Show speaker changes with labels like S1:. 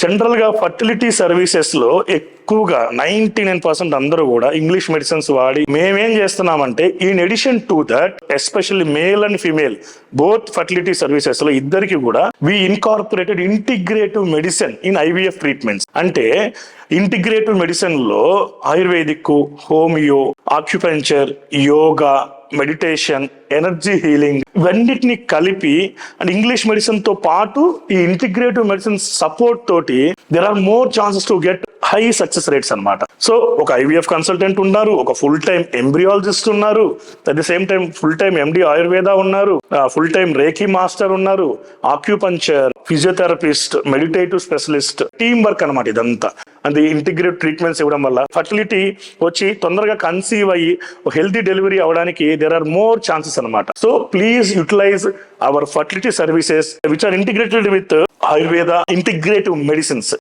S1: General గా fertility services లో ఎక్కువగా 99% అందరూ కూడా ఇంగ్లీష్ మెడిసిన్స్ వాడి మేమేం చేస్తున్నామంటే in addition to that especially male and female both fertility services లో ఇద్దరికి కూడా we incorporated integrative medicine in IVF treatments. అంటే ఇంటిగ్రేటివ్ మెడిసిన్ లో Ayurvedic, homeo, acupuncture, yoga, meditation, energy healing ఇవన్నిటిని కలిపి అండ్ ఇంగ్లీష్ మెడిసిన్ తో పాటు ఈ ఇంటిగ్రేటివ్ మెడిసిన్ సపోర్ట్ తోటి there are more chances to get high success rates అన్నమాట. సో ఒక ఐవీఎఫ్ కన్సల్టెంట్ ఉన్నారు, ఒక ఫుల్ టైం ఎంబ్రియాలజిస్ట్ ఉన్నారు, at the same time full time ఎండి ఆయుర్వేద ఉన్నారు, ఫుల్ టైం రేఖీ మాస్టర్ ఉన్నారు, acupuncture, physiotherapist, meditative specialist, team work అనమాట ఇదంతా. అది ఇంటిగ్రేట్ ట్రీట్మెంట్స్ ఇవ్వడం వల్ల ఫర్టిలిటీ వచ్చి తొందరగా కన్సీవ్ అయ్యి హెల్తీ డెలివరీ అవడానికి దేర్ ఆర్ మోర్ ఛాన్సెస్ అనమాట. So please utilise our fertility services which are integrated with Ayurveda integrative medicines.